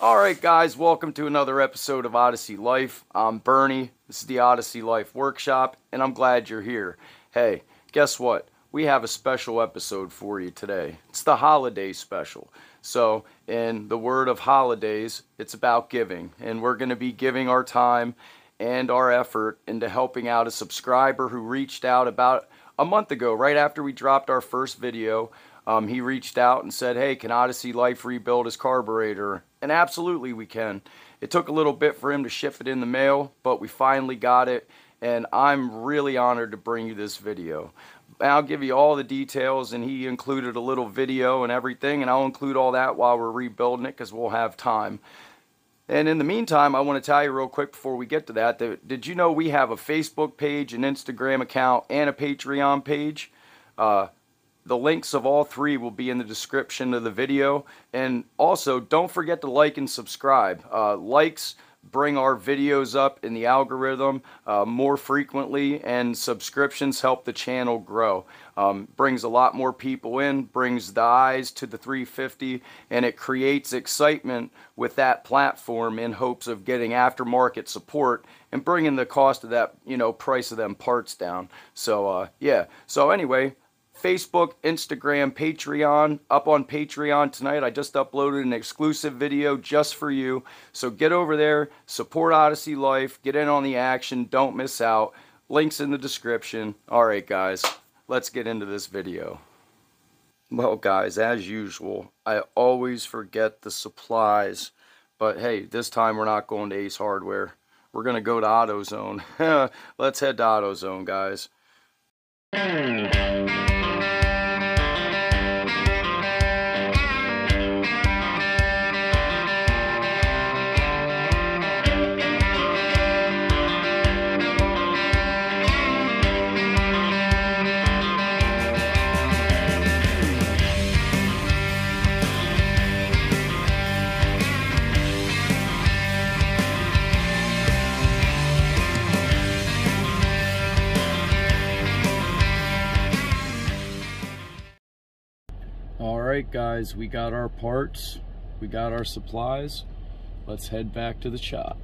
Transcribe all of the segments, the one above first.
Alright guys, welcome to another episode of Odyssey Life. I'm Bernie, this is the Odyssey Life Workshop, and I'm glad you're here. Hey, guess what? We have a special episode for you today. It's the holiday special. So, in the word of holidays, it's about giving, and we're going to be giving our time and our effort into helping out a subscriber who reached out about a month ago, right after we dropped our first video. He reached out and said, hey, can Odyssey Life rebuild his carburetor? And absolutely we can. It took a little bit for him to ship it in the mail, but we finally got it, and I'm really honored to bring you this video. I'll give you all the details, and he included a little video and everything, and I'll include all that while we're rebuilding it because we'll have time. And in the meantime, I want to tell you real quick before we get to that, did you know we have a Facebook page, an Instagram account, and a Patreon page? The links of all three will be in the description of the video. And also, don't forget to like and subscribe. Likes bring our videos up in the algorithm more frequently, and subscriptions help the channel grow. Brings a lot more people in, brings the eyes to the 350, and it creates excitement with that platform in hopes of getting aftermarket support and bringing the cost of that, price of them parts down. So, yeah. So anyway, Facebook, Instagram, Patreon. Up on Patreon tonight, I just uploaded an exclusive video just for you. So get over there, support Odyssey Life, get in on the action, don't miss out. Links in the description. Alright guys, let's get into this video. Well guys, as usual, I always forget the supplies. But hey, this time we're not going to Ace Hardware. We're going to go to AutoZone. Let's head to AutoZone, guys. Alright guys, we got our parts, we got our supplies. Let's head back to the shop.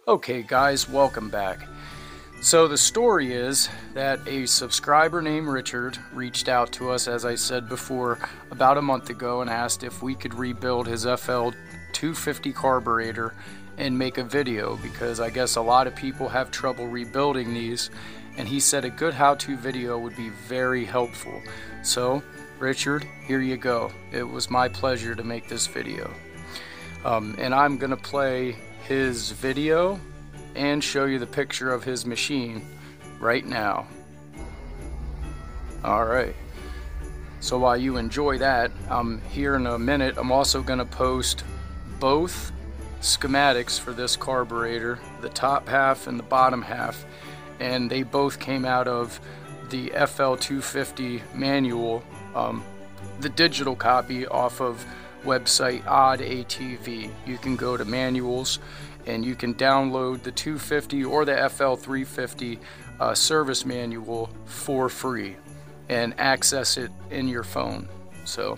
Okay guys, welcome back. So the story is that a subscriber named Richard reached out to us, as I said before, about a month ago and asked if we could rebuild his FL250 carburetor and make a video, because I guess a lot of people have trouble rebuilding these, and he said a good how-to video would be very helpful. So Richard, here you go. It was my pleasure to make this video. And I'm gonna play his video and show you the picture of his machine right now. Alright, so while you enjoy that, here in a minute I'm also going to post both schematics for this carburetor, the top half and the bottom half, and they both came out of the FL250 manual, the digital copy off of website OddATV. You can go to manuals and you can download the 250 or the FL350 service manual for free and access it in your phone. So,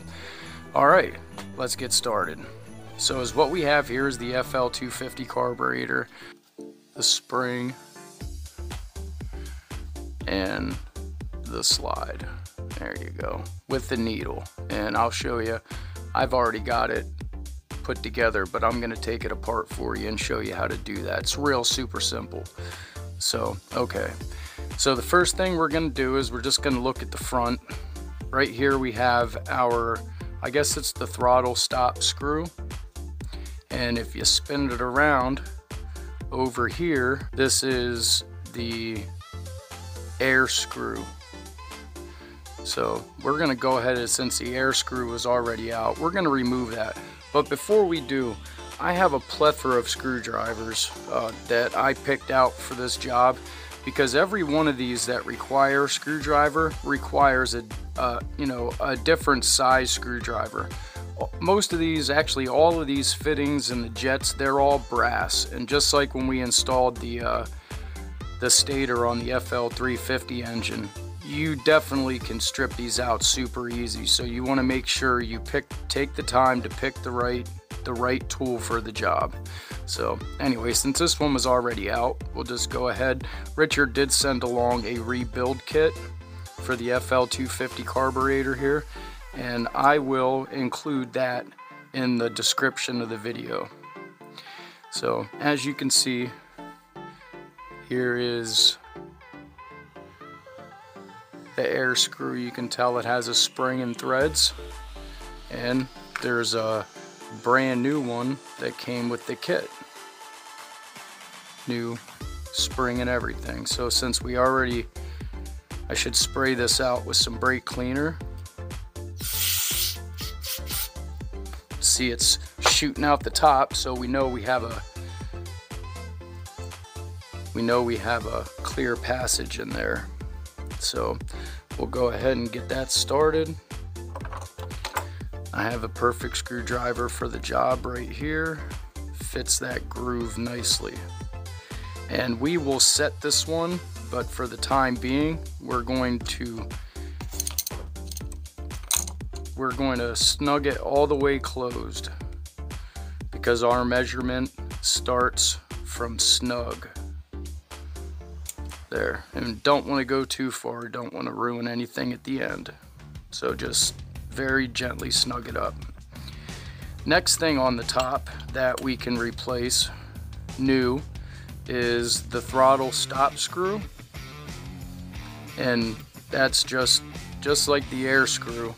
alright, let's get started. So as what we have here is the FL250 carburetor, the spring, and the slide. There you go, with the needle. And I'll show you, I've already got it put together, but I'm gonna take it apart for you and show you how to do that. It's real super simple. So, okay. So the first thing we're going to do is we're just going to look at the front. Right here we have our, I guess it's the throttle stop screw. And if you spin it around over here, this is the air screw. So we're going to go ahead, and since the air screw is already out, we're going to remove that. But before we do, I have a plethora of screwdrivers that I picked out for this job, because every one of these that require a screwdriver requires a different size screwdriver. Most of these, actually all of these fittings and the jets, they're all brass. And just like when we installed the stator on the FL350 engine, you definitely can strip these out super easy. So you want to make sure you take the time to pick the right tool for the job. So anyway, since this one was already out, we'll just go ahead. Richard did send along a rebuild kit for the FL250 carburetor here, and I will include that in the description of the video. So as you can see, here is the air screw. You can tell it has a spring and threads, and there's a brand new one that came with the kit, new spring and everything. So since we already, I should spray this out with some brake cleaner. See, it's shooting out the top, so we know we have a clear passage in there. So we'll go ahead and get that started. I have a perfect screwdriver for the job right here. Fits that groove nicely. And we will set this one, but for the time being, we're going to snug it all the way closed, because our measurement starts from snug. There, and don't want to go too far, don't want to ruin anything at the end. So just very gently snug it up. Next thing on the top that we can replace new is the throttle stop screw, and that's just like the air screw.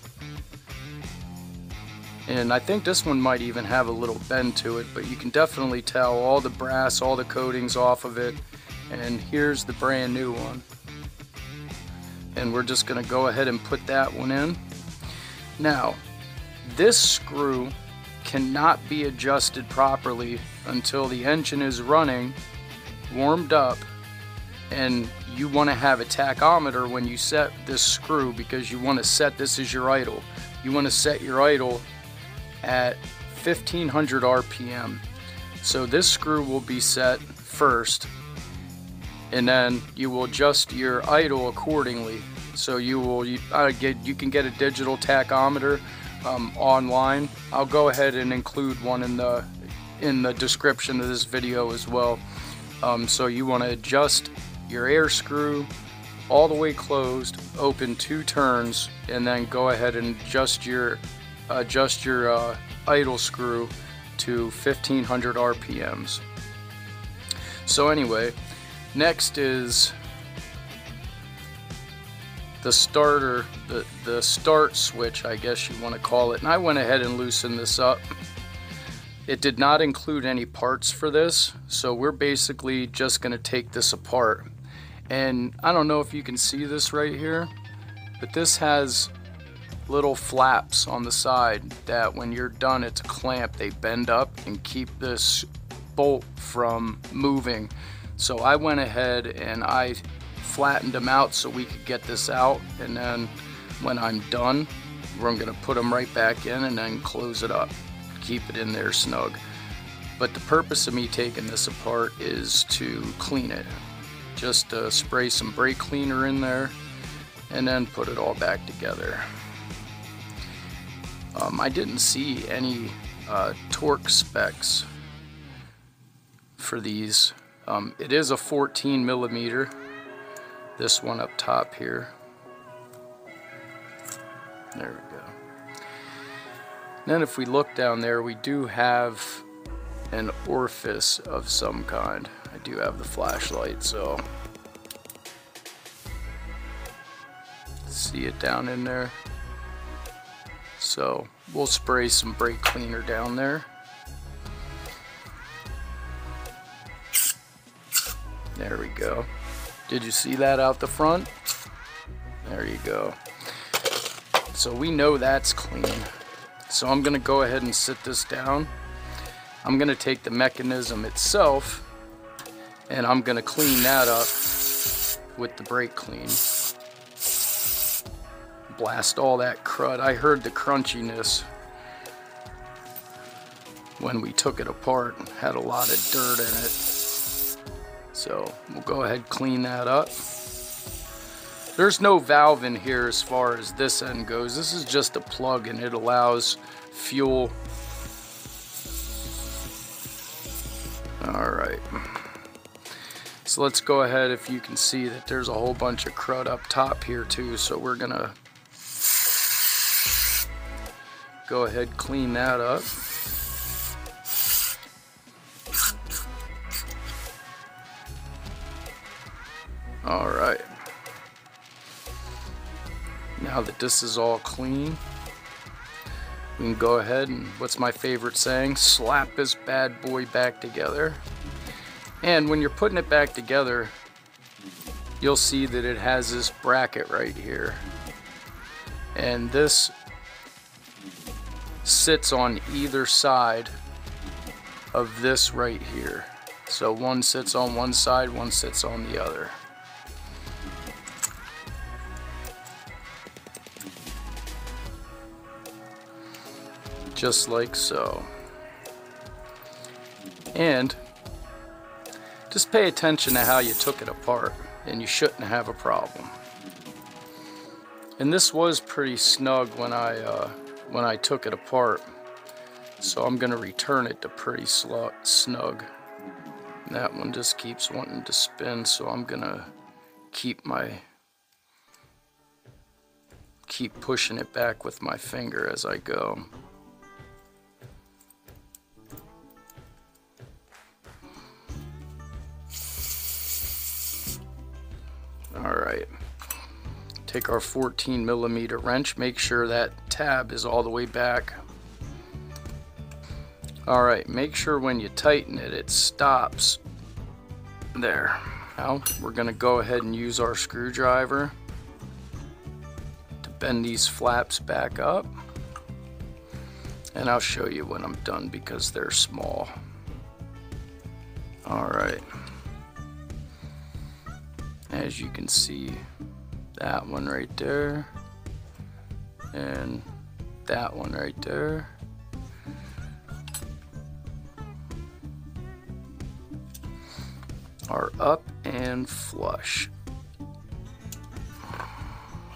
And I think this one might even have a little bend to it, but you can definitely tell all the brass, all the coatings off of it. And here's the brand new one. And we're just going to go ahead and put that one in. Now, this screw cannot be adjusted properly until the engine is running, warmed up, and you want to have a tachometer when you set this screw, because you want to set this as your idle. You want to set your idle at 1500 RPM. So this screw will be set first, and then you will adjust your idle accordingly. So you can get a digital tachometer online. I'll go ahead and include one in the description of this video as well. So you want to adjust your air screw all the way closed, open 2 turns, and then go ahead and adjust your idle screw to 1500 RPMs. So anyway, next is the starter, the start switch, I guess you want to call it. And I went ahead and loosened this up. It did not include any parts for this, so we're basically just going to take this apart. And I don't know if you can see this right here, but this has little flaps on the side that when you're done, it's a clamp. They bend up and keep this bolt from moving. So I went ahead and I flattened them out so we could get this out, and then when I'm done, I'm going to put them right back in and then close it up, keep it in there snug. But the purpose of me taking this apart is to clean it. Just spray some brake cleaner in there and then put it all back together. I didn't see any torque specs for these. It is a 14 millimeter, this one up top here. There we go. Then if we look down there, we do have an orifice of some kind. I do have the flashlight, so See it down in there? So we'll spray some brake cleaner down there. There we go. Did you see that out the front? There you go. So we know that's clean. So I'm gonna go ahead and sit this down. I'm gonna take the mechanism itself and I'm gonna clean that up with the brake clean. Blast all that crud. I heard the crunchiness when we took it apart. It had a lot of dirt in it. So we'll go ahead and clean that up. There's no valve in here as far as this end goes. This is just a plug and it allows fuel. Alright. So let's go ahead. If you can see that there's a whole bunch of crud up top here too. So we're gonna go ahead and clean that up. Alright. Now that this is all clean, we can go ahead and, what's my favorite saying, slap this bad boy back together. And when you're putting it back together, you'll see that it has this bracket right here. And this sits on either side of this right here. So one sits on one side, one sits on the other. Just like so. And just pay attention to how you took it apart and you shouldn't have a problem. And this was pretty snug when I took it apart, so I'm gonna return it to pretty snug. And that one just keeps wanting to spin, so I'm gonna keep pushing it back with my finger as I go. Alright, take our 14mm wrench, make sure that tab is all the way back. Alright, make sure when you tighten it, it stops there. Now we're going to go ahead and use our screwdriver to bend these flaps back up. And I'll show you when I'm done because they're small. Alright. As you can see, that one right there and that one right there. Are up and flush.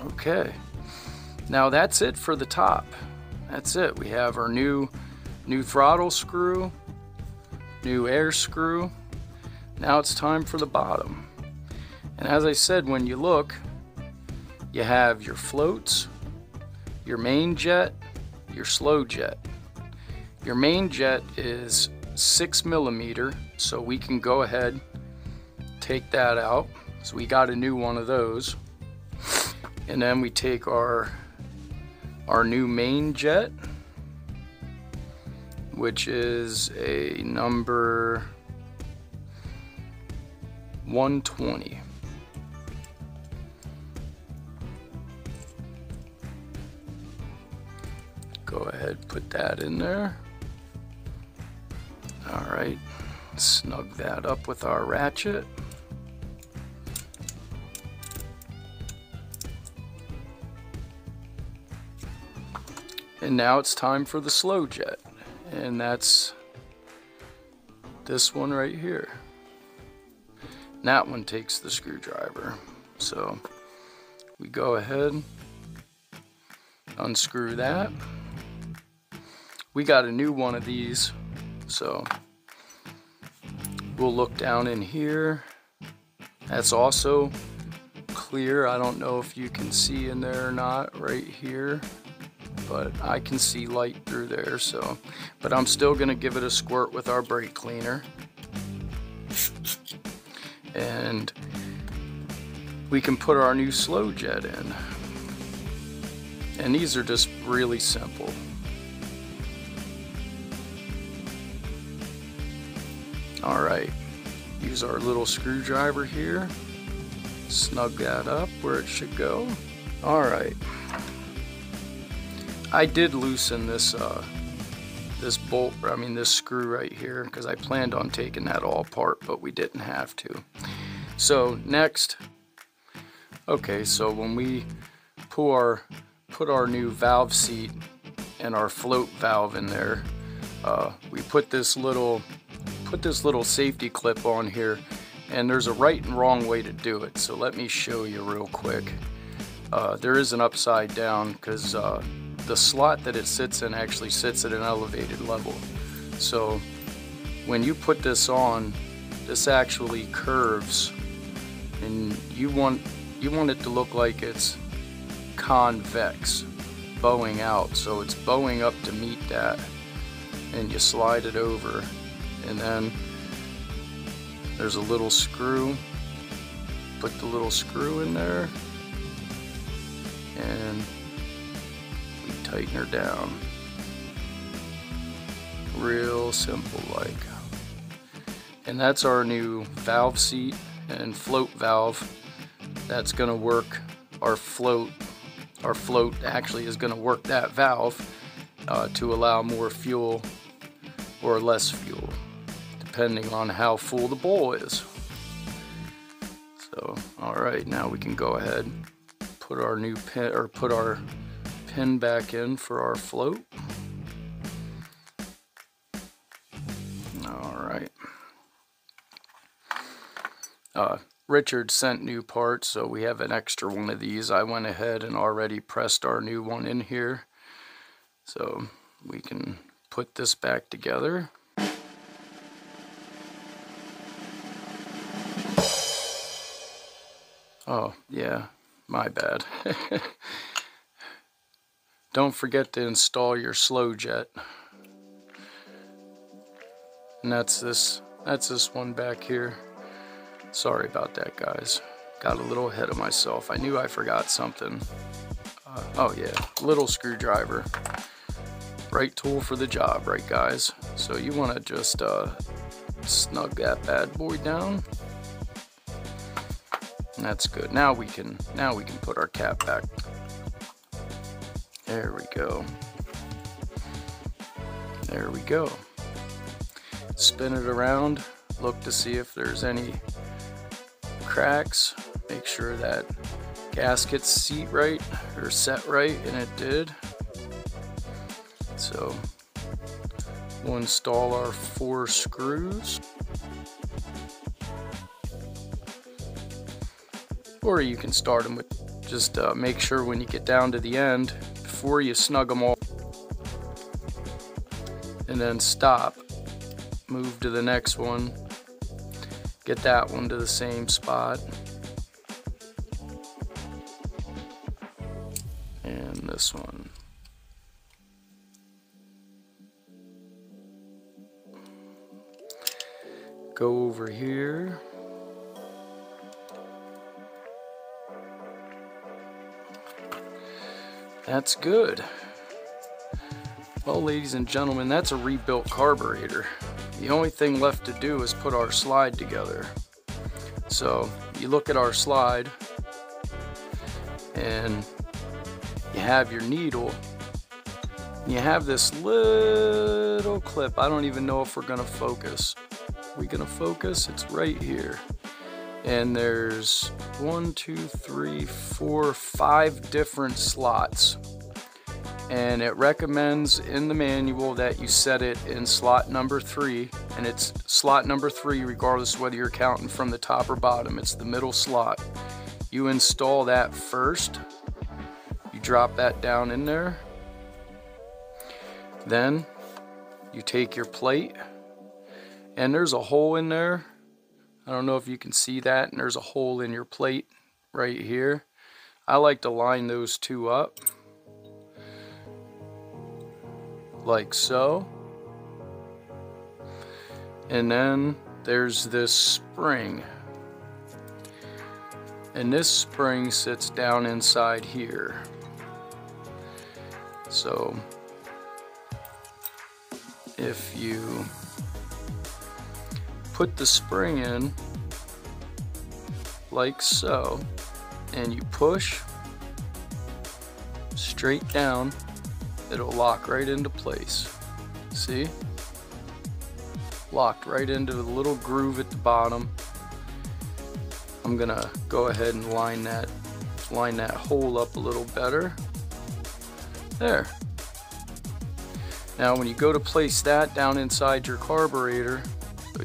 Okay, now that's it for the top. That's it. We have our new throttle screw, new air screw. Now it's time for the bottom. And as I said, when you look, you have your floats, your main jet, your slow jet. Your main jet is 6mm, so we can go ahead, take that out. So we got a new one of those. And then we take our new main jet, which is a number 120. Go ahead, put that in there. Alright, snug that up with our ratchet. And now it's time for the slow jet. And that's this one right here. And that one takes the screwdriver. So we go ahead, unscrew that. We got a new one of these, so we'll look down in here. That's also clear. I don't know if you can see in there or not right here, but I can see light through there. So, but I'm still gonna give it a squirt with our brake cleaner. And we can put our new slow jet in. And these are just really simple. Alright, use our little screwdriver here, snug that up where it should go. Alright, I did loosen this this screw right here, because I planned on taking that all apart, but we didn't have to. So next, okay, so when we put our new valve seat and our float valve in there, we put this little safety clip on here, and there's a right and wrong way to do it, so let me show you real quick. There is an upside down, because the slot that it sits in actually sits at an elevated level. So when you put this on, this actually curves, and you want it to look like it's convex, bowing out, so it's bowing up to meet that, and you slide it over, and then there's a little screw. Put the little screw in there, and we tighten her down. Real simple like. And that's our new valve seat and float valve. That's gonna work our float. Our float actually is gonna work that valve to allow more fuel or less fuel, depending on how full the bowl is. So, alright, now we can go ahead, put our new pin, or put our pin back in for our float. Alright. Richard sent new parts, so we have an extra one of these. I went ahead and already pressed our new one in here, so we can put this back together. Oh, yeah, my bad. Don't forget to install your slow jet. And that's this one back here. Sorry about that, guys. Got a little ahead of myself. I knew I forgot something. Oh yeah, little screwdriver. Right tool for the job, right guys? So you want to just snug that bad boy down. And that's good. Now we can put our cap back. There we go. There we go. Spin it around. Look to see if there's any cracks. Make sure that gasket's seat right or set right, and it did. So we'll install our 4 screws. Or you can start them with just make sure when you get down to the end, before you snug them all, and then stop, move to the next one, get that one to the same spot, and this one. Go over here. That's good. Well, ladies and gentlemen, that's a rebuilt carburetor. The only thing left to do is put our slide together. So you look at our slide, and you have your needle. You have this little clip. I don't even know if we're gonna focus. Are we gonna focus? It's right here. And there's 1, 2, 3, 4, 5 different slots. And it recommends in the manual that you set it in slot number 3, and it's slot number 3 regardless of whether you're counting from the top or bottom. It's the middle slot. You install that first. You drop that down in there. Then you take your plate, and there's a hole in there. I don't know if you can see that, and there's a hole in your plate right here. I like to line those two up like so. And then there's this spring, and this spring sits down inside here. So if you put the spring in like so, and you push straight down, it'll lock right into place. See? Locked right into the little groove at the bottom. I'm gonna go ahead and line that hole up a little better. There. Now when you go to place that down inside your carburetor,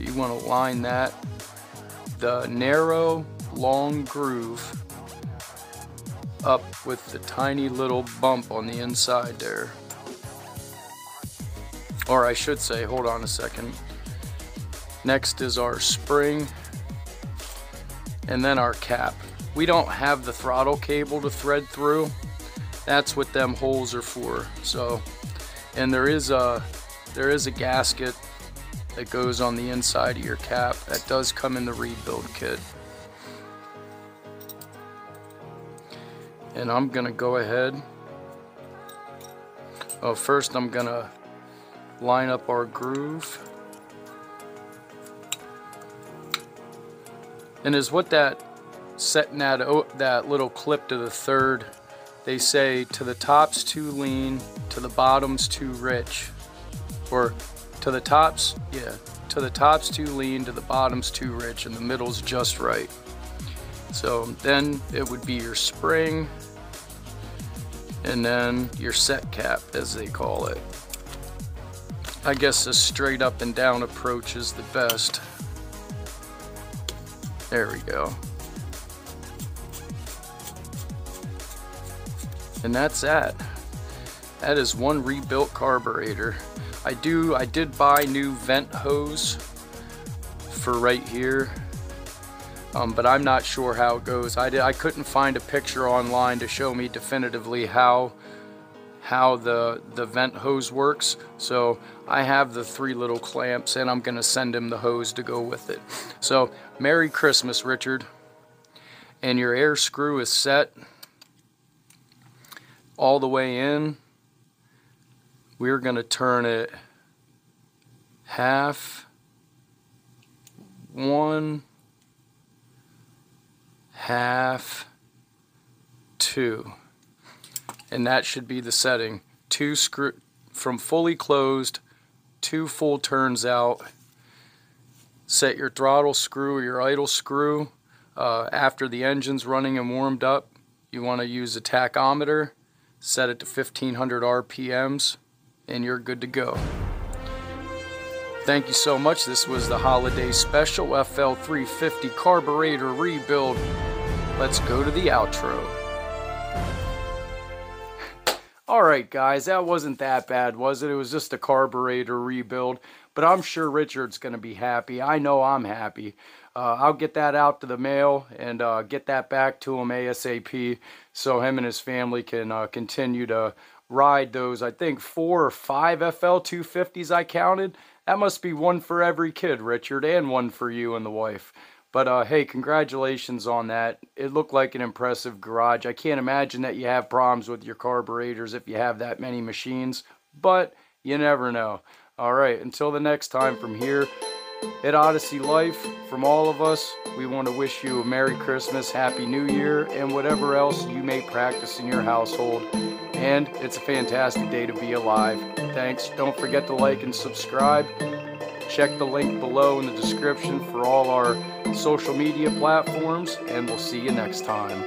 you want to line the narrow long groove up with the tiny little bump on the inside there. Or I should say, hold on a second. Next is our spring, and then our cap. We don't have the throttle cable to thread through. That's what them holes are for. So, and there is a gasket that goes on the inside of your cap that does come in the rebuild kit. And I'm gonna go ahead. Oh, first I'm gonna line up our groove. And is what that setting that little clip to the third, they say to the top's too lean, to the bottom's too rich. Or to the top's too lean, to the bottom's too rich, and the middle's just right. So then it would be your spring, and then your set cap, as they call it. I guess a straight up and down approach is the best. There we go. And that's that. That is one rebuilt carburetor. I did buy new vent hose for right here, but I'm not sure how it goes. I couldn't find a picture online to show me definitively how the vent hose works. So I have the 3 little clamps, and I'm gonna send him the hose to go with it. So Merry Christmas, Richard. And your air screw is set all the way in. We're gonna turn it half, 1, half, 2. And that should be the setting. 2 screw from fully closed, 2 full turns out. Set your throttle screw or your idle screw. After the engine's running and warmed up, you want to use a tachometer. Set it to 1500 RPMs, and you're good to go. Thank you so much. This was the Holiday Special FL350 Carburetor Rebuild. Let's go to the outro. Alright guys, that wasn't that bad, was it? It was just a carburetor rebuild, but I'm sure Richard's going to be happy. I know I'm happy. I'll get that out to the mail and get that back to him ASAP so him and his family can continue to ride those, I think 4 or 5 FL250s I counted. That must be one for every kid, Richard, and one for you and the wife. But hey, congratulations on that. It looked like an impressive garage. I can't imagine that you have problems with your carburetors if you have that many machines, but you never know. Alright, until the next time, from here at Odyssey Life, from all of us, we want to wish you a Merry Christmas, Happy New Year, and whatever else you may practice in your household. And it's a fantastic day to be alive. Thanks. Don't forget to like and subscribe. Check the link below in the description for all our social media platforms, and we'll see you next time.